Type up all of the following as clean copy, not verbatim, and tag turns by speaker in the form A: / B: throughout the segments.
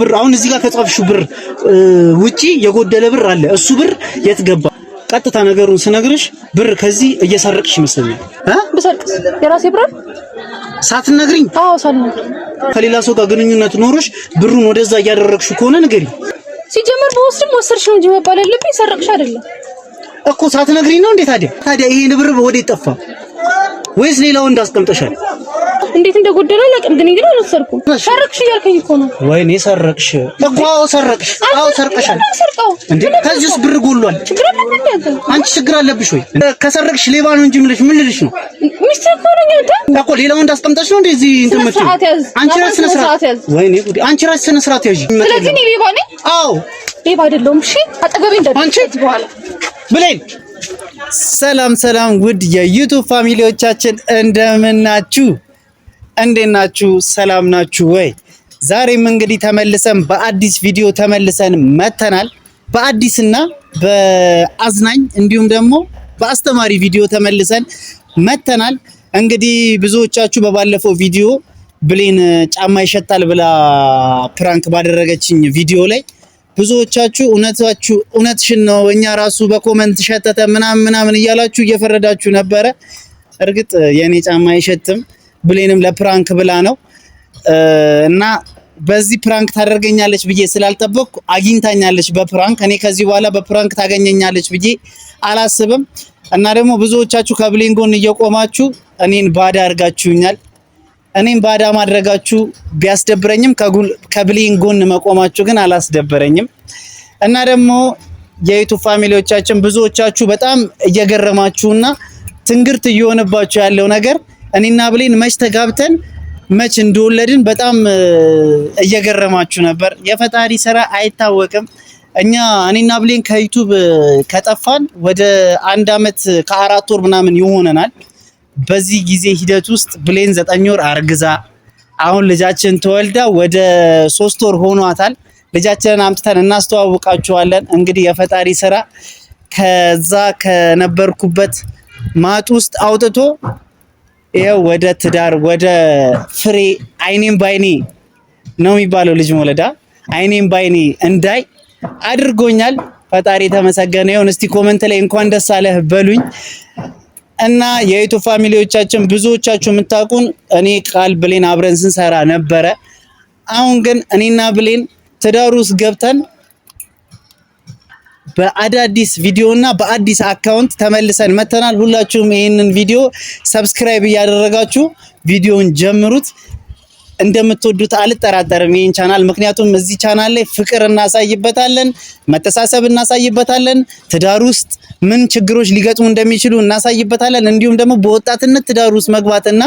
A: ብር አሁን እዚህ ጋር ከጻፍሽው ብር ውጪ የጎደለ ብር አለ። እሱ ብር የት ገባ? ቀጥታ ነገሩን ስነግርሽ ብር ከዚህ እየሰረቅሽ ይመስለኛል።
B: በሰርቅስ የራሴ ብር
A: ሳትነግሪኝ?
B: አዎ ሳልነግር
A: ከሌላ ሰው ጋር ግንኙነት ኖሮሽ ብሩን ወደዛ እያደረግሽው ከሆነ ንገሪ።
B: ሲጀመር በወስድም ወሰርሽ ነው እንጂ መባል ያለብኝ ሰረቅሽ አይደለም
A: እኮ። ሳትነግሪኝ ነው እንዴ ታዲያ ይሄን ብር ወዴት ጠፋ? ወይስ ሌላው እንዳስቀምጠሻል?
B: እንዴት እንደጎደለ ለቀም ግን እንግዲህ አልወሰድኩም። ሰረቅሽ እያልከኝ እኮ ነው።
A: ወይኔ ሰረቅሽ እኮ። አዎ ሰረቅሽ። አዎ ሰርቀሻል እንዴ? ከዚህስ ብር ጎሏል። አንቺ ችግር አለብሽ ወይ? ከሰረቅሽ ሌባ ነው እንጂ ምልሽ ምን ልልሽ ነው?
B: ሚስጥር እኮ ነው እንዴ?
A: እኮ ሌላው እንዳስቀምጠሽ ነው እንዴ? እዚህ እንትን መጥቶ አንቺ ራስሽ ስነ ስርዓት ያዝ። ወይኔ ጉዲ! አንቺ ራስሽ ስነ ስርዓት ያዥ።
B: ስለዚህ እኔ ሌባ ነኝ?
A: አዎ
B: ሌባ አይደለሁም። እሺ አጠገቤ
A: አንቺ
B: በኋላ
A: ብሌን። ሰላም ውድ የዩቲዩብ ፋሚሊዎቻችን እንደምናችሁ? እንዴት ናችሁ? ሰላም ናችሁ ወይ? ዛሬም እንግዲህ ተመልሰን በአዲስ ቪዲዮ ተመልሰን መተናል። በአዲስና በአዝናኝ እንዲሁም ደግሞ በአስተማሪ ቪዲዮ ተመልሰን መተናል። እንግዲህ ብዙዎቻችሁ በባለፈው ቪዲዮ ብሌን ጫማ ይሸታል ብላ ፕራንክ ባደረገችኝ ቪዲዮ ላይ ብዙዎቻችሁ እውነትሽን ነው እኛ ራሱ በኮመንት ሸተተ ምናምን እያላችሁ እየፈረዳችሁ ነበረ። እርግጥ የኔ ጫማ አይሸትም፣ ብሌንም ለፕራንክ ብላ ነው እና በዚህ ፕራንክ ታደርገኛለች ብዬ ስላልጠበቅኩ አግኝታኛለች በፕራንክ። እኔ ከዚህ በኋላ በፕራንክ ታገኘኛለች ብዬ አላስብም። እና ደግሞ ብዙዎቻችሁ ከብሌን ጎን እየቆማችሁ እኔን ባዳ አድርጋችሁኛል። እኔን ባዳ ማድረጋችሁ ቢያስደብረኝም ከብሌን ጎን መቆማችሁ ግን አላስደበረኝም። እና ደግሞ የዩቲዩብ ፋሚሊዎቻችን ብዙዎቻችሁ በጣም እየገረማችሁና ትንግርት እየሆነባችሁ ያለው ነገር እኔና ብሌን መች ተጋብተን መች እንደወለድን በጣም እየገረማችሁ ነበር። የፈጣሪ ስራ አይታወቅም። እኔና ብሌን ከዩቲዩብ ከጠፋን ወደ 1 አመት ከ4 ወር ምናምን ይሆነናል። በዚህ ጊዜ ሂደት ውስጥ ብሌን 9 ወር አርግዛ አሁን ልጃችን ተወልዳ ወደ 3 ወር ሆኗታል። ልጃችንን አምጥተን እናስተዋውቃችኋለን። እንግዲህ የፈጣሪ ስራ ከዛ ከነበርኩበት ማጥ ውስጥ አውጥቶ ይሄው ወደ ትዳር ወደ ፍሬ አይኔም ባይኔ ነው የሚባለው ልጅ መውለዳ አይኔም ባይኔ እንዳይ አድርጎኛል። ፈጣሪ ተመሰገነ ይሁን። እስቲ ኮሜንት ላይ እንኳን ደስ አለህ በሉኝ። እና የዩቲዩብ ፋሚሊዎቻችን ብዙዎቻችሁ የምታውቁን እኔ ቃል ብሌን አብረን ስንሰራ ነበረ። አሁን ግን እኔና ብሌን ትዳር ውስጥ ገብተን በአዳዲስ ቪዲዮና በአዲስ አካውንት ተመልሰን መተናል። ሁላችሁም ይሄንን ቪዲዮ ሰብስክራይብ እያደረጋችሁ ቪዲዮን ጀምሩት። እንደምትወዱት አልጠራጠርም ይሄን ቻናል። ምክንያቱም እዚህ ቻናል ላይ ፍቅር እናሳይበታለን፣ መተሳሰብ እናሳይበታለን፣ ትዳር ውስጥ ምን ችግሮች ሊገጥሙ እንደሚችሉ እናሳይበታለን። እንዲሁም ደግሞ በወጣትነት ትዳር ውስጥ መግባትና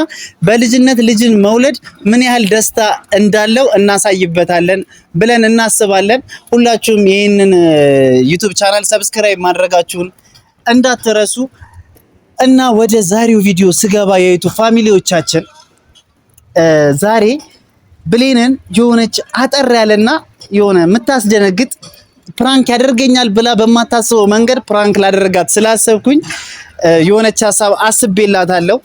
A: በልጅነት ልጅን መውለድ ምን ያህል ደስታ እንዳለው እናሳይበታለን ብለን እናስባለን። ሁላችሁም ይሄንን ዩቲዩብ ቻናል ሰብስክራይብ ማድረጋችሁን እንዳትረሱ። እና ወደ ዛሬው ቪዲዮ ስገባ የዩቲዩብ ፋሚሊዎቻችን ዛሬ ብሌንን የሆነች አጠር ያለና የሆነ የምታስደነግጥ ፕራንክ ያደርገኛል ብላ በማታስበው መንገድ ፕራንክ ላደረጋት ስላሰብኩኝ የሆነች ሐሳብ አስቤላታለሁ።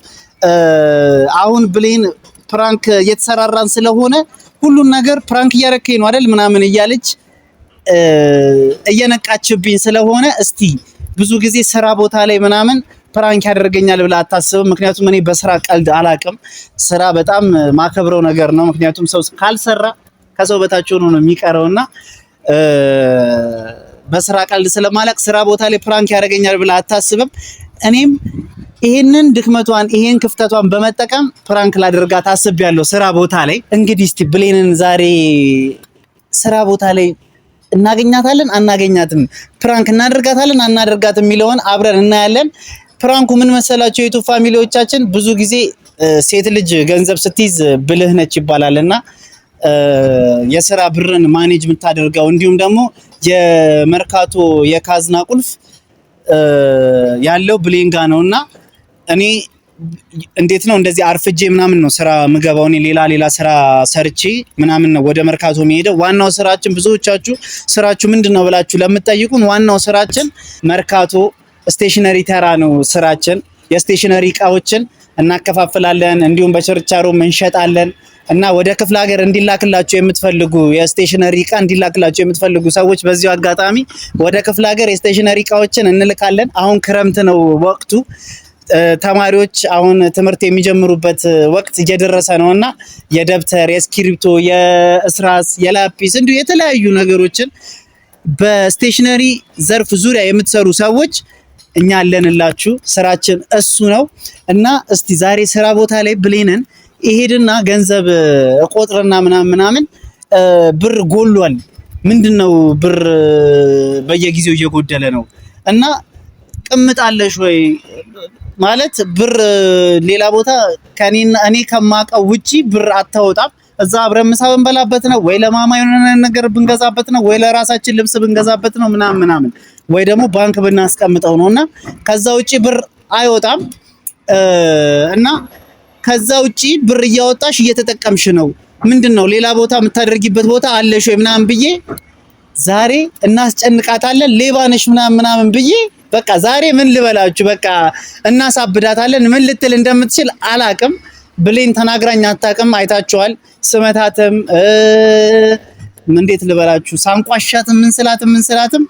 A: አሁን ብሌን ፕራንክ እየተሰራራን ስለሆነ ሁሉን ነገር ፕራንክ እያረከኝ ነው አይደል ምናምን እያለች እየነቃችብኝ ስለሆነ እስቲ ብዙ ጊዜ ስራ ቦታ ላይ ምናምን ፕራንክ ያደርገኛል ብላ አታስብም። ምክንያቱም እኔ በስራ ቀልድ አላቅም። ስራ በጣም ማከብረው ነገር ነው። ምክንያቱም ሰው ካልሰራ ከሰው በታች ሆኖ ነው የሚቀረውና በስራ ቀልድ ስለማላቅ ስራ ቦታ ላይ ፕራንክ ያደርገኛል ብላ አታስብም። እኔም ይሄንን ድክመቷን ይሄን ክፍተቷን በመጠቀም ፕራንክ ላደርጋት አስቤያለሁ ስራ ቦታ ላይ። እንግዲህ እስቲ ብሌንን ዛሬ ስራ ቦታ ላይ እናገኛታለን አናገኛትም፣ ፕራንክ እናደርጋታለን አናደርጋትም የሚለውን አብረን እናያለን። ፕራንኩ ምን መሰላችሁ የዩቲዩብ ፋሚሊዎቻችን፣ ብዙ ጊዜ ሴት ልጅ ገንዘብ ስትይዝ ብልህ ነች ይባላልና የስራ ብርን ማኔጅ የምታደርገው እንዲሁም ደግሞ የመርካቶ የካዝና ቁልፍ ያለው ብሌን ጋ ነውና እኔ እንዴት ነው እንደዚህ አርፍጄ ምናምን ነው ስራ ምገባው። እኔ ሌላ ስራ ሰርቼ ምናምን ነው ወደ መርካቶ የሚሄደው። ዋናው ስራችን ብዙዎቻችሁ ስራችሁ ምንድነው ብላችሁ ለምትጠይቁን ዋናው ስራችን መርካቶ ስቴሽነሪ ተራ ነው ስራችን። የስቴሽነሪ እቃዎችን እናከፋፍላለን፣ እንዲሁም በችርቻሮ እንሸጣለን። እና ወደ ክፍለ ሀገር እንዲላክላችሁ የምትፈልጉ የስቴሽነሪ እቃ እንዲላክላችሁ የምትፈልጉ ሰዎች በዚሁ አጋጣሚ ወደ ክፍለ ሀገር የስቴሽነሪ እቃዎችን እንልካለን። አሁን ክረምት ነው ወቅቱ። ተማሪዎች አሁን ትምህርት የሚጀምሩበት ወቅት እየደረሰ ነውና የደብተር፣ የስክሪፕቶ፣ የእስራስ፣ የላፒስ እንዲሁ የተለያዩ ነገሮችን በስቴሽነሪ ዘርፍ ዙሪያ የምትሰሩ ሰዎች እኛ አለንላችሁ። ስራችን እሱ ነው እና እስቲ ዛሬ ስራ ቦታ ላይ ብሌንን ይሄድና ገንዘብ እቆጥርና ምናምን ብር ጎሏል፣ ምንድነው ብር በየጊዜው እየጎደለ ነው እና ቅምጣለሽ ወይ ማለት ብር ሌላ ቦታ እኔ ከማውቀው ውጪ ብር አታወጣም። እዛ አብረን ምሳ ብንበላበት ነው ወይ ለማማ የሆነ ነገር ብንገዛበት ነው ወይ ለራሳችን ልብስ ብንገዛበት ነው ምናምን ወይ ደግሞ ባንክ ብናስቀምጠው ነውና ከዛ ውጪ ብር አይወጣም። እና ከዛ ውጪ ብር እያወጣሽ እየተጠቀምሽ ነው። ምንድነው ሌላ ቦታ የምታደርጊበት ቦታ አለሽ ወይ ምናምን ብዬ ዛሬ እናስጨንቃታለን። ሌባ ነሽ ምናምን ብዬ በቃ ዛሬ ምን ልበላችሁ፣ በቃ እናሳብዳታለን። ምን ልትል እንደምትችል አላቅም። ብሌን ተናግራኝ አታውቅም። አይታችኋል። ስመታትም እንዴት ልበላችሁ፣ ሳንቋሻትም ምን ስላትም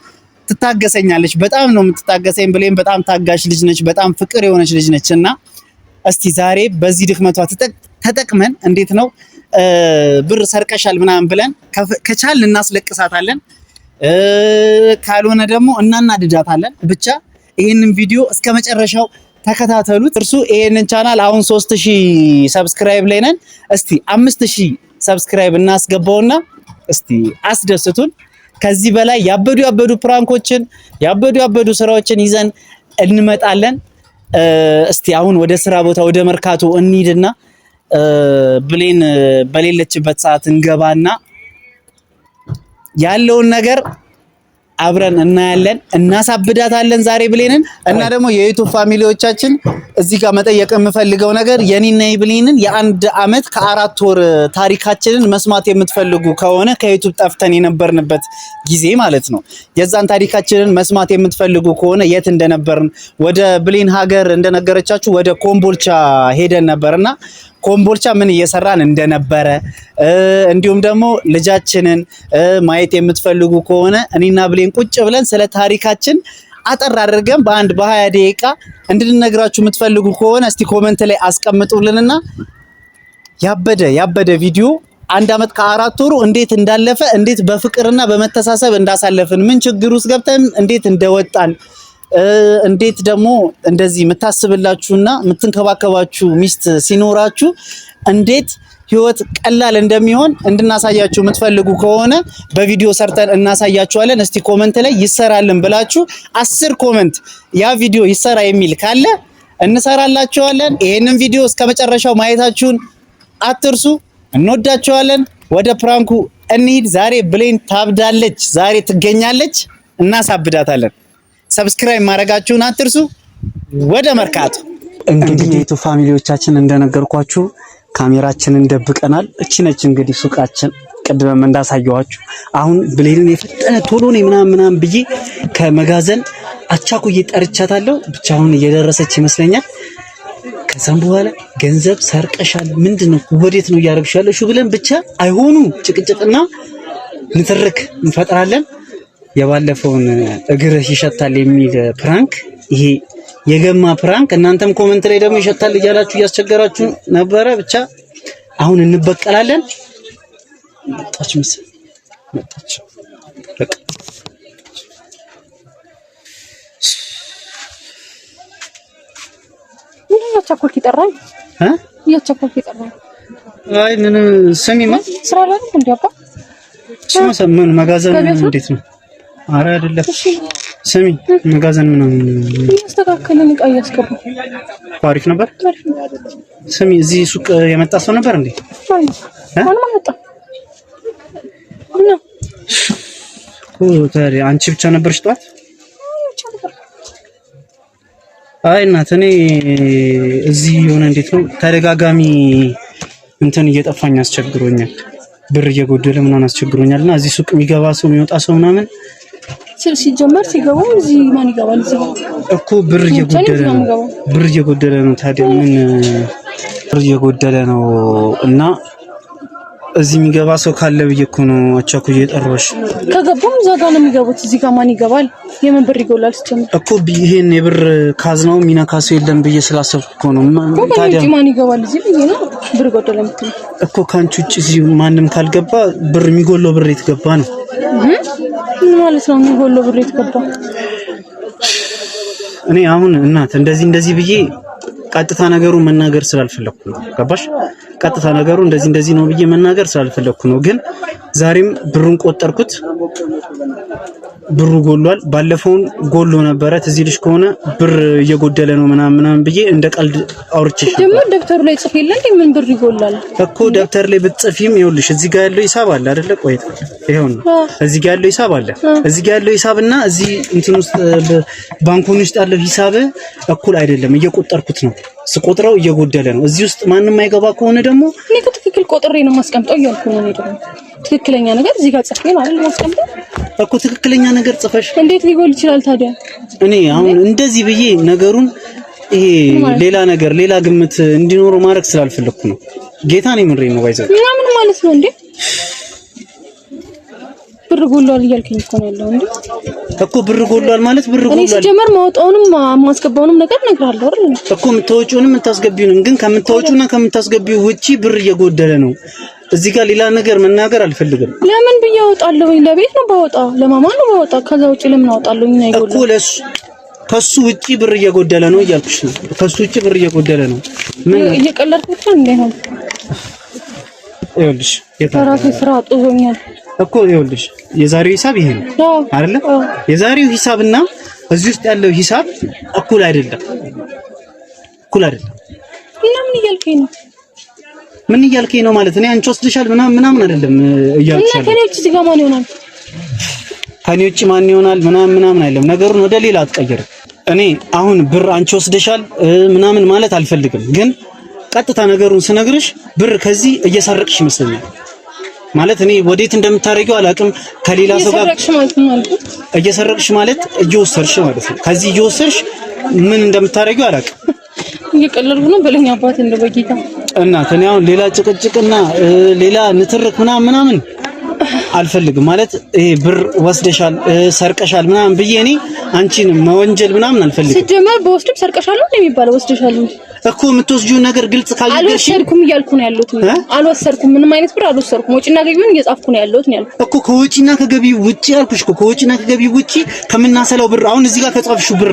A: ትታገሰኛለች። በጣም ነው የምትታገሰኝ። ብሌን በጣም ታጋሽ ልጅ ነች። በጣም ፍቅር የሆነች ልጅ ነች እና እስቲ ዛሬ በዚህ ድክመቷ ተጠቅመን እንዴት ነው ብር ሰርቀሻል ምናምን ብለን ከቻል እናስለቅሳታለን፣ ካልሆነ ደግሞ እናናድዳታለን። ብቻ ይሄንን ቪዲዮ እስከ መጨረሻው ተከታተሉት። እርሱ ይሄንን ቻናል አሁን 3000 ሰብስክራይብ ላይ ነን። እስቲ 5000 ሰብስክራይብ እናስገባውና እስቲ አስደስቱን። ከዚህ በላይ ያበዱ ፕራንኮችን ያበዱ ስራዎችን ይዘን እንመጣለን። እስቲ አሁን ወደ ስራ ቦታ ወደ መርካቶ እንሂድና ብሌን በሌለችበት ሰዓት እንገባና ያለውን ነገር አብረን እናያለን፣ እናሳብዳታለን ዛሬ ብሌንን። እና ደግሞ የዩቲዩብ ፋሚሊዎቻችን እዚህ ጋር መጠየቅ የምፈልገው ነገር የኔና የብሌንን የ1 አመት ከ4 ወር ታሪካችንን መስማት የምትፈልጉ ከሆነ ከዩቲዩብ ጠፍተን የነበርንበት ጊዜ ማለት ነው፣ የዛን ታሪካችንን መስማት የምትፈልጉ ከሆነ የት እንደነበርን ወደ ብሌን ሀገር እንደነገረቻችሁ ወደ ኮምቦልቻ ሄደን ነበርና ኮምቦልቻ ምን እየሰራን እንደነበረ እንዲሁም ደግሞ ልጃችንን ማየት የምትፈልጉ ከሆነ እኔና ብሌን ቁጭ ብለን ስለ ታሪካችን አጠር አድርገን በ20 ደቂቃ እንድንነግራችሁ የምትፈልጉ ከሆነ እስቲ ኮሜንት ላይ አስቀምጡልንና ያበደ ቪዲዮ 1 አመት ከ4 ወሩ እንዴት እንዳለፈ እንዴት በፍቅርና በመተሳሰብ እንዳሳለፍን ምን ችግር ውስጥ ገብተን እንዴት እንደወጣን እንዴት ደግሞ እንደዚህ የምታስብላችሁና የምትንከባከባችሁ ሚስት ሲኖራችሁ እንዴት ህይወት ቀላል እንደሚሆን እንድናሳያችሁ የምትፈልጉ ከሆነ በቪዲዮ ሰርተን እናሳያችኋለን። እስቲ ኮሜንት ላይ ይሰራልን ብላችሁ 10 ኮሜንት ያ ቪዲዮ ይሰራ የሚል ካለ እንሰራላችኋለን። ይሄንን ቪዲዮ እስከመጨረሻው ማየታችሁን አትርሱ። እንወዳችኋለን። ወደ ፕራንኩ እንሂድ። ዛሬ ብሌን ታብዳለች። ዛሬ ትገኛለች። እናሳብዳታለን። ሰብስክራይብ ማድረጋችሁን አትርሱ። ወደ መርካቶ እንግዲህ የዩቲዩብ ፋሚሊዎቻችን እንደነገርኳችሁ ካሜራችንን ደብቀናል። እቺ ነች እንግዲህ ሱቃችን፣ ቅድም እንዳሳየዋችሁ። አሁን ብሌንን የፈጠነ ቶሎ ነው ምናምን ብዬ ከመጋዘን አቻኩዬ ጠርቻታለሁ። ብቻውን እየደረሰች ይመስለኛል። ከዛም በኋላ ገንዘብ ሰርቀሻል፣ ምንድነው ወዴት ነው እያደረግሽ ያለሽው ብለን ብቻ አይሆኑ ጭቅጭቅና ንትርክ እንፈጥራለን። የባለፈውን እግርህ ይሸታል የሚል ፕራንክ፣ ይሄ የገማ ፕራንክ እናንተም ኮሜንት ላይ ደግሞ ይሸታል እያላችሁ እያስቸገራችሁ ነበረ። ብቻ አሁን እንበቀላለን። መጣች በቃ
B: ምን ያቻኮልክ ይጠራኝ ያቻኮልክ ይጠራኝ።
A: አይ ምን ስሚማ
B: ስራ ላይ ነው እንዴ? አባ
A: ምን መጋዘን እንዴት ነው? አረ አይደለም። ስሚ መጋዘን ምናምን
B: ያስተካከለን እቃ ያስገባ
A: አሪፍ ነበር። ስሚ እዚህ ሱቅ የመጣ ሰው ነበር እንዴ?
B: ማን መጣ?
A: ታዲያ አንቺ ብቻ ነበርሽ ጠዋት? አይ እናት እኔ እዚህ የሆነ እንዴት ነው ተደጋጋሚ እንትን እየጠፋኝ አስቸግሮኛል። ብር እየጎደለ ምናምን አስቸግሮኛልና እዚህ ሱቅ የሚገባ ሰው የሚወጣ ሰው ምናምን
B: ሲጀመር ሲገቡ እዚህ ማን ይገባል?
A: እኮ ብር እየጎደለ ነው። ታዲያ ምን ብር እየጎደለ ነው እና እዚህ የሚገባ ሰው ካለ ብዬ እኮ ነው አቻኩዬ የጠራሁሽ።
B: ከገቡም እዛ ጋር ነው የሚገቡት። እዚህ ጋር ማን ይገባል? የምን ብር ይጎላል?
A: እኮ ይሄን የብር ካዝናው ሚነካ ሰው የለም ብዬ ስላሰብኩ እኮ ነው።
B: ታዲያ ማን ይገባል እዚህ ብዬ ነው ብር ጎደለ የምትለው
A: እኮ። ካንቺ ውጭ እዚህ ማንም ካልገባ ብር የሚጎለው ብር የተገባ ነው
B: ምን ማለት ነው? የሚጎለው ብር የተገባ
A: እኔ አሁን እናት እንደዚህ ብዬ ቀጥታ ነገሩ መናገር ስላልፈለኩ ነው። ገባሽ? ቀጥታ ነገሩ እንደዚህ ነው ብዬ መናገር ስላልፈለኩ ነው። ግን ዛሬም ብሩን ቆጠርኩት። ብሩ ጎሏል። ባለፈውን ጎሎ ነበረ ትዝ ይልሽ ከሆነ ብር እየጎደለ ነው ምናምን ብዬ እንደ ቀልድ አውርቼሽ
B: ደግሞ ደብተሩ ላይ ጽፍ የለ እንዴ ምን ብር ይጎላል
A: እኮ። ደብተር ላይ ብትጽፊም ይኸውልሽ እዚህ ጋር ያለው ሂሳብ አለ አይደለ? ቆይት ይሄው ነው። እዚህ ጋር ያለው ሂሳብ አለ። እዚህ ጋር ያለው ሂሳብና እዚህ እንትን ውስጥ ባንኩን ውስጥ ያለው ሂሳብ እኩል አይደለም። እየቆጠርኩት ነው። ስቆጥረው እየጎደለ ነው። እዚህ ውስጥ ማንንም አይገባ ከሆነ ደግሞ
B: እኔ ትክክል ቆጥሬ ነው ማስቀምጠው እያልኩ ነው። እኔ ደግሞ ትክክለኛ ነገር እዚህ ጋር ጽፌ ነው አይደል ማስቀምጠው
A: እኮ። ትክክለኛ ነገር ጽፈሽ
B: እንዴት ሊጎል ይችላል ታዲያ?
A: እኔ አሁን እንደዚህ ብዬ ነገሩን ይሄ ሌላ ግምት እንዲኖረው ማድረግ ስላልፈለኩ ነው። ጌታ ነው ምንድነው ነው ባይዘው
B: ምን ማለት ነው እንዴ? ብር ጎሏል እያልከኝ እኮ ነው ያለው እንዴ?
A: እኮ ብር ጎሏል ማለት ብር ጎሏል።
B: እኔ ሲጀመር ማውጣውንም ማስገባውንም ነገር እነግርሃለሁ አይደል
A: እኮ። የምታወጪውንም የምታስገቢውንም ግን ከምታወጪውና ከምታስገቢው ውጪ ብር እየጎደለ ነው። እዚህ ጋር ሌላ ነገር መናገር አልፈልግም።
B: ለምን ብዬ አወጣለሁ? ለቤት ነው ባወጣ፣ ለማማ ነው ባወጣ። ከዛ ውጪ ለምን አወጣለሁ? ምን አይጎልም
A: እኮ ለሱ ከሱ ውጪ ብር እየጎደለ ነው እያልኩሽ ነው። ከሱ ውጪ ብር እየጎደለ ነው። ምን
B: እየቀለድኩት ነው እንዴ ነው?
A: ይኸውልሽ
B: የራሴ ስራ ጥዞኛል
A: እኮ። ይኸውልሽ የዛሬው ሂሳብ ይሄ ነው አይደለ? የዛሬው ሂሳብና እዚህ ውስጥ ያለው ሂሳብ እኩል አይደለም።
B: እና ምን እያልከኝ ነው?
A: ምን እያልከኝ ነው ማለት እኔ አንቺ ወስደሻል ምናምን አይደለም እያልኩሻለሁ።
B: ከኔ ውጭ እዚህ ጋር ማን ይሆናል?
A: ከኔ ውጭ ማን ይሆናል ምናምን አይደለም። ነገሩን ወደ ሌላ አትቀይር። እኔ አሁን ብር አንቺ ወስደሻል ምናምን ማለት አልፈልግም። ግን ቀጥታ ነገሩን ስነግርሽ ብር ከዚህ እየሰረቅሽ ይመስለኛል። ማለት እኔ ወዴት እንደምታረጊው አላውቅም። ከሌላ ሰው ጋር እየሰረቅሽ ማለት እየወሰርሽ ማለት ነው። ከዚህ እየወሰርሽ ምን እንደምታረጊው አላውቅም።
B: እየቀለድኩ ነው በለኝ አባት እንደ በጌታ
A: እናት። እኔ አሁን ሌላ ጭቅጭቅና ሌላ ንትርክ ምናምን አልፈልግም። ማለት ይሄ ብር ወስደሻል ሰርቀሻል ምናምን ብዬ እኔ አንቺን መወንጀል ምናምን አልፈልግም።
B: ሲጀመር በወስድም ሰርቀሻል ነው የሚባለው። ወስደሻል
A: እኮ የምትወስጂው ነገር ግልጽ ካልነገርሽ
B: አልወሰድኩም እያልኩ ነው ያለሁት። አልወሰድኩም፣ ምንም አይነት ብር አልወሰድኩም። ወጪና ገቢውን እየጻፍኩ ነው ያለሁት ነው ያልኩት
A: እኮ። ከወጪና ከገቢው ውጪ አልኩሽ እኮ። ከወጪና ከገቢው ውጪ ከምናሰላው ብር አሁን እዚህ ጋር ከጻፍሽው ብር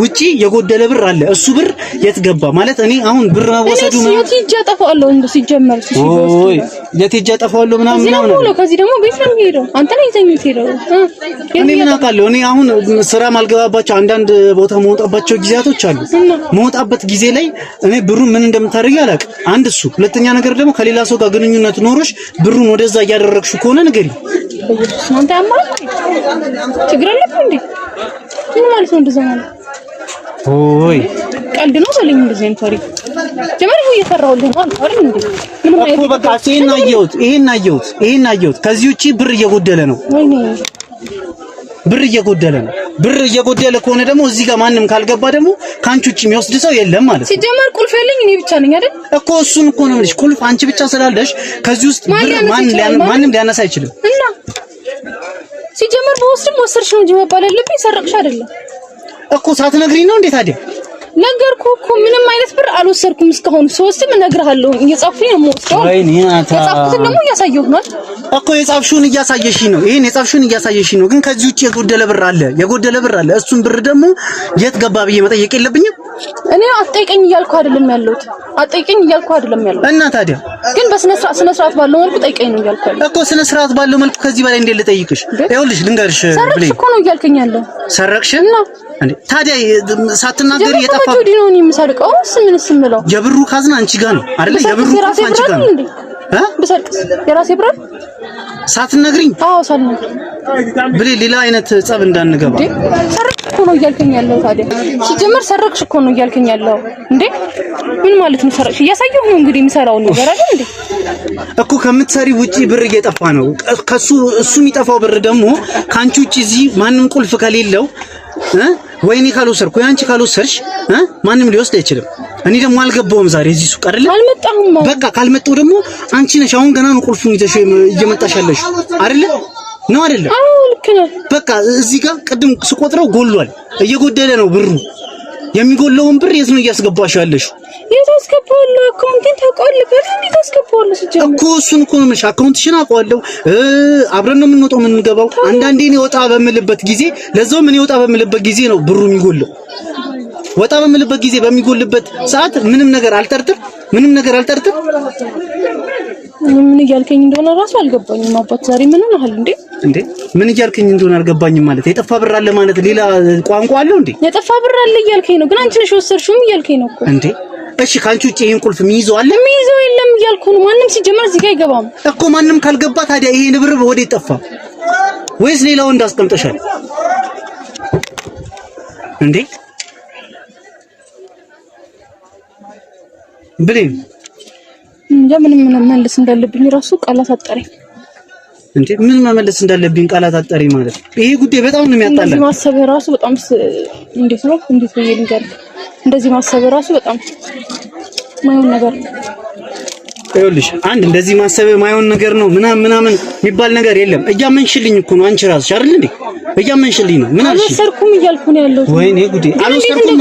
A: ውጪ የጎደለ ብር አለ። እሱ ብር የት ገባ ማለት እኔ አሁን ብር መወሰዱ
B: ነው የት ሂጅ አጠፋዋለሁ እንደ ሲጀመር
A: ወይ የት ሂጅ አጠፋዋለሁ ምናምን
B: ነው። ከዚህ ደግሞ ቤት ነው የሚሄደው። አንተ ነው ይዘኝ የምትሄደው።
A: እኔ ምን አውቃለሁ? እኔ አሁን ስራ ማልገባባቸው አንዳንድ ቦታ መውጣባቸው ጊዜያቶች አሉ። መውጣበት ጊዜ ላይ እኔ ብሩን ምን እንደምታደርጊ አላውቅም። አንድ እሱ፣ ሁለተኛ ነገር ደግሞ ከሌላ ሰው ጋር ግንኙነት ኖሮሽ ብሩን ወደዛ እያደረግሽው ከሆነ ንገሪ።
B: አንተ አማራ ችግር አለብህ እንዴ? ምን ማለት ነው እንደዛ ማለት?
A: ኦይ
B: ቀልድ ነው በለኝ። እንደዚህ አይነት ታሪክ ጀመር ነው እየፈራሁልህ ነው አይደል እንዴ? ምንም አይነት
A: እኮ በቃ ይሄን አየሁት። ከዚህ ውጪ ብር እየጎደለ ነው።
B: ወይኔ
A: ብር እየጎደለ ነው። ብር እየጎደለ ከሆነ ደግሞ እዚህ ጋር ማንም ካልገባ ደግሞ ካንቺ ውጪ የሚወስድ ሰው የለም ማለት ነው።
B: ሲጀመር ቁልፍ ያለኝ እኔ ብቻ ነኝ አይደል
A: እኮ። እሱን እኮ ነው ልጅ ቁልፍ አንቺ ብቻ ስላለሽ ከዚህ ውስጥ ብር ማንም ሊያነሳ አይችልም።
B: እና ሲጀመር በወስድም ወሰርሽ ነው እንጂ መባል ያለብኝ ሰረቅሽ አይደለም
A: እኮ። ሳትነግሪኝ ነው እንዴ ታዲያ?
B: ነገርኩህ እኮ ምንም አይነት ብር አልወሰርኩም እስካሁን። ሶስትም እነግርሃለሁ እየጻፍኩኝ ነው የምወስደው።
A: ወይኔ አታ
B: የጻፍኩትን ደግሞ እያሳየሁህ ነው
A: እኮ። የጻፍሽውን እያሳየሽኝ ነው። ይሄን የጻፍሽውን እያሳየሽኝ ነው። ግን ከዚህ ውጪ የጎደለ ብር አለ። እሱን ብር ደግሞ የት ገባ ብዬ መጠየቅ የለብኝም?
B: እኔ አትጠይቀኝ እያልኩ አይደለም ያለሁት። እና
A: ታዲያ
B: ግን በስነ ስርዓት ባለው መልኩ ጠይቀኝ ነው እያልኩ ያለሁት
A: እኮ። ስነ ስርዓት ባለው መልኩ ከዚህ በላይ እንዴት ልጠይቅሽ? ይኸውልሽ ልንገርሽ
B: ብለኝ እኮ ነው እያልከኝ ያለው።
A: ሰረቅሽ እንዴ ታዲያ? ሳትናገሪ የጠፋ
B: ጁዲ ነው የምሰርቀው። ምን ስምለው
A: የብሩ ካዝና አንቺ ጋር ነው አይደል? የብሩ ካዝና አንቺ ጋር ነው።
B: ብሰርቅስ የራሴ ብር
A: ሳትነግሪኝ?
B: አዎ ሳልነግር
A: ብለኝ ሌላ አይነት ጸብ እንዳንገባ።
B: ሰረቅሽ እኮ ነው እያልከኝ ያለው። ታዲያ ሲጀመር ሰረቅሽ እኮ ነው እያልከኝ ያለው እንዴ? ምን ማለት ነው ሰረቅሽ? እያሳየሁ ነው እንግዲህ የምሰራው ነገር አይደል እንዴ
A: እኮ። ከምትሰሪ ውጪ ብር እየጠፋ ነው። እሱ የሚጠፋው ብር ደግሞ ካንቺ ውጪ እዚህ ማንም ቁልፍ ከሌለው ወይኔ ካልወሰርኩ ወይ አንቺ ካልወሰርሽ ማንም ሊወስድ አይችልም። እኔ ደግሞ አልገባውም ዛሬ እዚህ ሱቅ አይደለ?
B: አልመጣሁም።
A: በቃ ካልመጣሁ ደግሞ አንቺ ነሽ አሁን ገና ነው ቁልፉን ይዘሽ እየመጣሽ ያለሽ አይደለ? ነው አይደለ?
B: አዎ ልክ ነህ።
A: በቃ እዚህ ጋር ቅድም ስቆጥረው ጎሏል፣ እየጎደለ ነው ብሩ። የሚጎለውን ብር የት ነው እያስገባሽ ያለሽ?
B: የት አስገባዋለሁ? አካውንቴን ታውቀዋለህ? የት አስገባዋለሁ? ሲጀምር
A: እኮ እሱን እኮ ነው የምልሽ። አካውንትሽን አውቀዋለሁ። አብረን ነው የምንወጣው የምንገባው። አንዳንዴ እኔ ወጣ በምልበት ጊዜ ለዛውም እኔ ወጣ በምልበት ጊዜ ነው ብሩ የሚጎለው። ወጣ በምልበት ጊዜ በሚጎልበት ሰዓት ምንም ነገር አልጠርጥር።
B: ምን እያልከኝ እንደሆነ ራሱ አልገባኝም። አባት ዛሬ ምን ሆነሃል እንዴ?
A: ምን እያልከኝ እንደሆነ አልገባኝም ማለት የጠፋ ብር አለ ማለት ሌላ ቋንቋ አለው እንዴ?
B: የጠፋ ብር አለ እያልከኝ ነው፣ ግን አንቺ ነሽ ወሰድሽው እያልከኝ ነው እኮ
A: እንዴ። እሺ ካንቺ ውጪ ይሄን ቁልፍ የሚይዘው አለ?
B: የሚይዘው የለም እያልኩ ነው። ማንም ሲጀመር እዚህ ጋር አይገባም
A: እኮ። ማንም ካልገባ ታዲያ ይሄ ብር ወዴት ጠፋ? ወይስ ሌላው እንዳስቀምጠሻል እንዴ? ብሌን
B: ምን መመለስ እንዳለብኝ ራሱ ቃላት አጠረኝ
A: እንዴ። ምን መመለስ እንዳለብኝ ቃላት አጠረኝ ማለት ይሄ ጉዳይ በጣም ነው የሚያጣላ።
B: እንደዚህ ማሰብ ራሱ በጣም እንዴት ብዬ ልንገርህ? እንደዚህ ማሰብ ራሱ በጣም ማይሆን ነገር ነው።
A: ይኸውልሽ አንድ እንደዚህ ማሰብ ማይሆን ነገር ነው ምናምን የሚባል ነገር የለም። እያመንሽልኝ እኮ ነው አንቺ ራስሽ አይደል እንዴ? እያመንሽልኝ ነው። ምን አልሽ?
B: አልወሰድኩም እያልኩ ነው ያለሁት።
A: ወይኔ ጉዴ! አልወሰድኩም።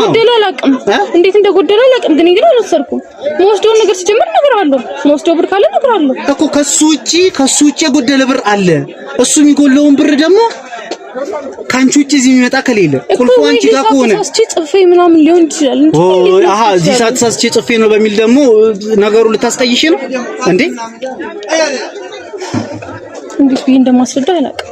B: እንዴት እንደጎደለ አላውቅም፣ ግን እንግዲህ አልወሰድኩም። መወስደውን ነገር ሲጀምር ነገር አለው። መወስደው ብር ካለ ነገር አለው
A: እኮ። ከሱ ውጪ የጎደለ ብር አለ። እሱ የሚጎለውን ብር ደግሞ ካንቺ ውጪ እዚህ የሚመጣ ከሌለ ቁልፉ አንቺ ጋር ከሆነ
B: ሳስቼ ጽፌ ምናምን ሊሆን ይችላል እንዴ?
A: አሃ እዚህ ሳስቼ ጽፌ ነው በሚል ደግሞ ነገሩ ልታስጠይሽ ነው እንዴ?
B: እንዴት ብዬ እንደማስረዳ አላውቅም።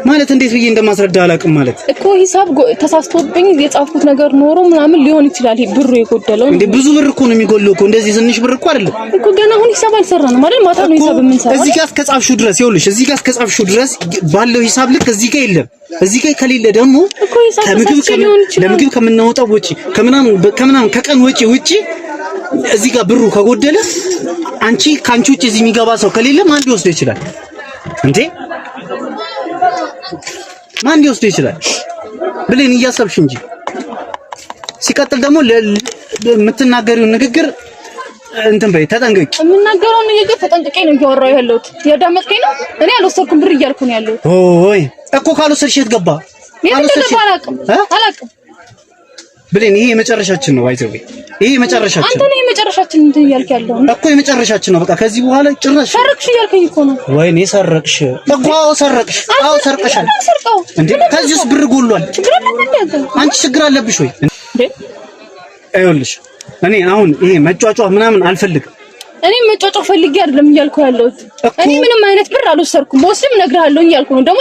A: ማለት እንዴት ብዬ እንደማስረዳ አላውቅም ማለት
B: እኮ ሂሳብ ተሳስቶብኝ የጻፍኩት ነገር ኖሮ ምናምን ሊሆን ይችላል። ይሄ ብሩ የጎደለው
A: እንዴ? ብዙ ብር እኮ ነው የሚጎለው እኮ። እንደዚህ ትንሽ ብር እኮ አይደለም
B: እኮ። ገና አሁን ሂሳብ አልሰራንም አይደል? ማታ ነው ሂሳብ የምንሰራው።
A: እዚህ ጋር እስከጻፍሽው ድረስ ይኸውልሽ፣ እዚህ ጋር እስከጻፍሽው ድረስ ባለው ሂሳብ ልክ እዚህ ጋር የለም። እዚህ ጋር ከሌለ ደግሞ ለምግብ ከምናወጣው ወጪ ከምናምን ከቀን ወጪ እዚህ ጋር ብሩ ከጎደለ ካንቺ ውጪ እዚህ የሚገባ ሰው ከሌለ ማን ሊወስደው ይችላል እንዴ? ማን ሊወስደው ይችላል ብለን እያሰብሽ እንጂ። ሲቀጥል ደግሞ የምትናገሪው ንግግር እንትን በይ፣ ተጠንቀቂ።
B: የምናገረው ንግግር ተጠንቀቂ ነው እያወራሁ ያለሁት። ያዳመጥከኝ ነው? እኔ አልወሰድኩም ብር እያልኩ ነው ያለሁት።
A: ኦይ እኮ ካልወሰድሽ የት ገባ?
B: አላውቅም
A: ብለን ይሄ የመጨረሻችን ነው። አይተው ይሄ የመጨረሻችን።
B: አንተ ነው የመጨረሻችን እንትን እያልክ ያለው
A: እኮ የመጨረሻችን ነው። በቃ ከዚህ በኋላ ጭራሽ
B: ሰረቅሽ እያልከኝ እኮ ነው።
A: ወይኔ ሰረቅሽ እኮ። ሰረቅሽ። አዎ ሰርቀሻል እንዴ? ከዚህ ውስጥ ብር ጎሏል። አንቺ ችግር አለብሽ ወይ እንዴ? አይወልሽ እኔ አሁን ይሄ መጫጫው ምናምን አልፈልግም።
B: እኔ መጫጫው ፈልጌ አይደለም እያልኩ ያለሁት። እኔ ምንም አይነት ብር አልወሰድኩም። በወስድም እነግርሃለሁ እያልኩ ነው። ደግሞ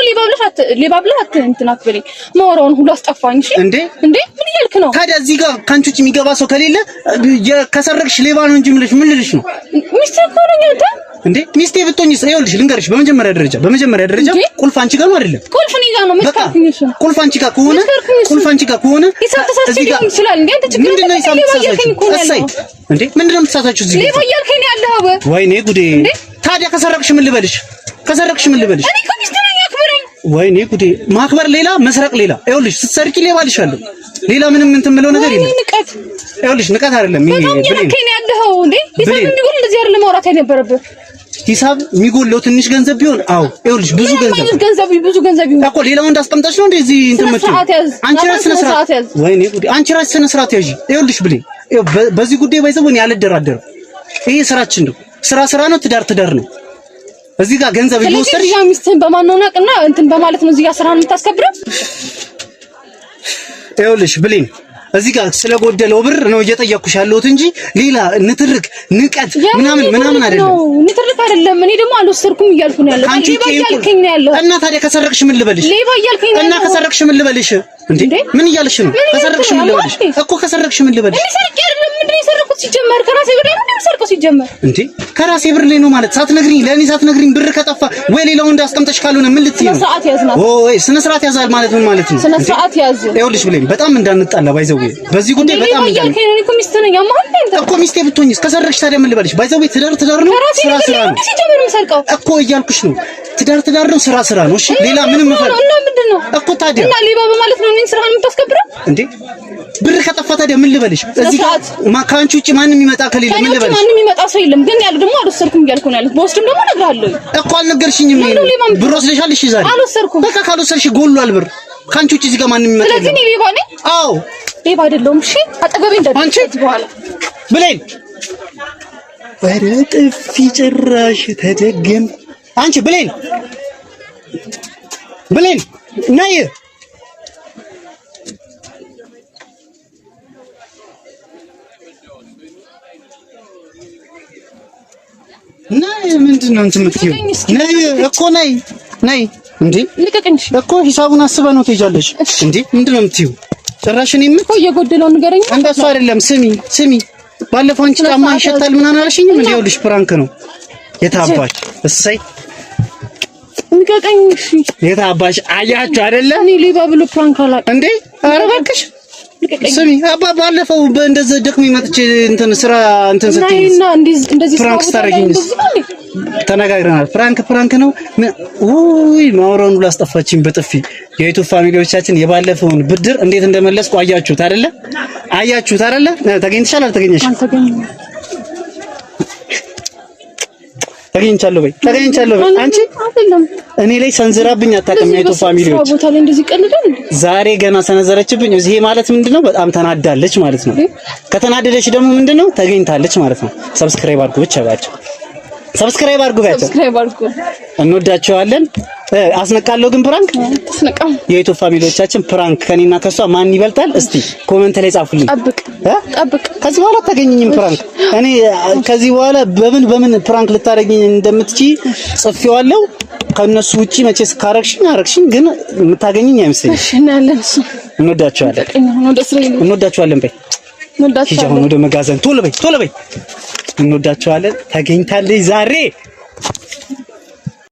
B: ሌባ ብለህ እንትን አትበለኝ። ማወራውን ሁሉ አስጠፋኝ። እሺ እንዴ ምን እያልክ ነው
A: ታዲያ? እዚህ ጋር ካንቺ ውጪ የሚገባ ሰው ከሌለ ከሰረቅሽ ሌባ ነው እንጂ ምን ልልሽ ነው?
B: ሚስትህ እኮ ነኝ አንተ
A: እንዴ? ሚስቴ ብትሆኝስ? ይኸውልሽ ልንገርሽ፣ በመጀመሪያ ደረጃ ቁልፍ አንቺ ጋር ነው አይደለም?
B: ቁልፍ እኔ ጋር ነው። መስካርኩኝ። እሱ
A: ቁልፍ አንቺ ጋር ከሆነ
B: እዚህ ጋር ይችላል እንዴ? አንተ ችግር
A: ምንድነው እንዴ? ምንድነው የምትሳሳችሁ እዚህ ጋር?
B: ሌባ እያልከኝ ነው ያለኸው።
A: ወይኔ ጉዴ! ታዲያ ከሰረቅሽ ምን ልበልሽ?
B: እኔ ከሚስት ነኝ፣ አክብረኝ።
A: ወይኔ ጉዴ! ማክበር ሌላ መስረቅ ሌላ። ይኸውልሽ ስትሰርቂ ሌባ ልሻለሁ። ሌላ ምንም እንትን የምለው ነገር የለም።
B: ንቀት።
A: ይኸውልሽ ንቀት አይደለም ይሄ
B: ብሌን ነው ያለኸው እንዴ? ሂሳብ የሚጎል እንደዚህ አይደለም ማውራት የነበረብህ።
A: ሂሳብ የሚጎለው ትንሽ ገንዘብ ቢሆን አዎ፣ ይኸውልሽ ብዙ ገንዘብ ይሁን እኮ ሌላው እንዳስቀምጣሽ ነው እንደዚህ እንትን የምትይው። አንቺ ራስሽ ስነ ስርዓት። ወይኔ ጉዴ! አንቺ ራስሽ ስነ ስርዓት ያዢ። ይኸውልሽ ብሌን፣ በዚህ ጉዳይ ባይዘውን ያልደራደርም። ይሄ ስራችን ነው። ስራ ነው። ትዳር ነው። እዚህ ጋር ገንዘብ እየወሰድሽ
B: ሚስትህን በማናናቅና እንትን በማለት ነው እዚህ ጋር ስራህን የምታስከብረው።
A: ይኸውልሽ ብሌን፣ እዚህ ጋር ስለጎደለው ብር ነው እየጠየቅኩሽ ያለሁት እንጂ ሌላ ንትርክ ንቀት ምናምን አይደለም።
B: ንትርክ አይደለም። እኔ ደግሞ አልወሰድኩም እያልኩ ነው ያለው። ሌባ እያልከኝ ነው ያለው።
A: እና ታዲያ ከሰረቅሽ ምን ልበልሽ?
B: ሌባ እያልከኝ ነው።
A: እና ከሰረቅሽ ምን ልበልሽ? እንዴ ምን እያልሽ ነው? ከሰረቅሽ ምን ልበልሽ እኮ? ከሰረቅሽ ምን ልበልሽ?
B: እኔ ሰርቄ አይደለም። ምንድን ነው የሰረኩት? ሲጀመር ከራሴ ብር ነው የምሰርቀው። ሲጀመር
A: እንዴ ከራሴ ብር ላይ ነው ማለት ለእኔ ሳትነግሪኝ ብር ከጠፋ ወይ ሌላው እንዳስቀምጠሽ ካልሆነ ምን ልትይ ነው?
B: ስነ ስርዓት ያዝ ናት።
A: ኦይ ስነ ስርዓት ያዛል ማለት ምን ማለት ነው?
B: ስነ ስርዓት ያዝ።
A: ይኸውልሽ ብሌን፣ በጣም እንዳንጣላ ባይዘው በዚህ ጉዳይ በጣም
B: እያልከኝ ነው። እኔ እኮ ሚስት ነኝ።
A: እኮ ሚስቴ ብትሆኝስ? ከሰረቅሽ ታዲያ ምን ልበልሽ? ባይዘው ትዳር ነው፣ ስራ ነው
B: ሲጀምር የምሰርቀው
A: እኮ እያልኩሽ ነው። ትዳር ነው፣ ስራ ነው። እሺ ሌላ ምንም
B: እና ምንድን ነው
A: እኮ ታዲያ?
B: እና ሌባ በማለት ነው እኔን ስራህን የምታስከብረው
A: እንዴ? ብር ከጠፋ ታዲያ ምን ልበልሽ? እዚህ ከአንቺ ውጪ ማንም የሚመጣ ከሌለ ምን ልበልሽ?
B: ማንም የሚመጣ ሰው የለም። ግን ያለው ደግሞ አልወሰድኩም እያልኩ ነው ያሉት። በወስድም ደግሞ እነግርሃለሁ
A: እኮ አልነገርሽኝም። ብር ወስደሻል? እሺ ዛሬ
B: አልወሰድኩም።
A: በቃ ካልወሰድሽ ጎሏል ብር። ከአንቺ ውጪ እዚህ ጋር ማንም የሚመጣ የለም።
B: ስለዚህ እኔ ሌባ ነኝ?
A: አዎ
B: ሌባ አይደለሁም። እሺ አጠገቤ እንዳትደርስ በኋላ
A: ብሌን። ኧረ ጥፊ ጭራሽ ተደገም። አንቺ ብሌን ብሌን ነይ ነይ። ምንድን ነው እንትን የምትይው? ነይ እኮ ነይ ነይ። እንዴ
B: ልቀቅኝ
A: እኮ ሂሳቡን አስበህ ነው ትሄጃለሽ እንዴ? ምንድን ነው የምትይው? ጭራሽ እኔም እኮ
B: እየጎደለው ንገረኝ።
A: እንደሱ አይደለም። ስሚ ባለፈው አንቺ ጫማ ይሸታል ምናምን አልሽኝም? እንዴ ይኸውልሽ ፕራንክ ነው። የታባሽ እሰይ
B: ልቀቅኝ። እሺ
A: የታባሽ አያችሁ አይደለ?
B: እኔ ሌባ ብሎ ፕራንክ አላውቅም
A: እንዴ። ኧረ እባክሽ ስሚ ባለፈው እንደዚህ ደክሞኝ መጥቼ እንትን ስራ እንትን ስትይ
B: እንደዚህ
A: ፕራንክ ስታረጊኝ ተነጋግረናል። ፕራንክ ነው። ውይ ማውራውን ሁሉ አስጠፋችኝ በጥፊ። የዩቲዩብ ፋሚሊዎቻችን የባለፈውን ብድር እንዴት እንደመለስኩ አያችሁት አይደለ? ተገኝተሻል? አልተገኘሽም? ተገኝቻለሁ በይ። አንቺ እኔ ላይ ሰንዝራብኝ አታውቅም። የዩቲዩብ ፋሚሊዎች
B: ቦታ ላይ እንደዚህ ቀልደን
A: ዛሬ ገና ሰነዘረችብኝ። እዚህ ማለት ምንድነው? በጣም ተናዳለች ማለት ነው። ከተናደደች ደግሞ ምንድነው? ተገኝታለች ማለት ነው። ሰብስክራይብ አድርጉ ብቻ ባቸው። ሰብስክራይብ አድርጉ። እንወዳቸዋለን። አስነቃለሁ ግን ፕራንክ
B: አስነቃም።
A: የዩቲዩብ ፋሚሊዎቻችን ፕራንክ ከኔና ከሷ ማን ይበልጣል? እስቲ ኮሜንት ላይ ጻፉልኝ።
B: ጠብቅ።
A: ከዚህ በኋላ አታገኝኝም ፕራንክ። እኔ ከዚህ በኋላ በምን ፕራንክ ልታረጊኝ እንደምትችይ ጽፌዋለሁ። ከነሱ ውጪ መቼስ ካረግሽኝ ግን የምታገኝኝ አይመስለኝም።
B: እሺ እናያለን።
A: እንወዳቸዋለን በይ። ሂጂ አሁን ወደ መጋዘን ቶሎ በይ። እንወዳቸዋለን። ተገኝታለች ዛሬ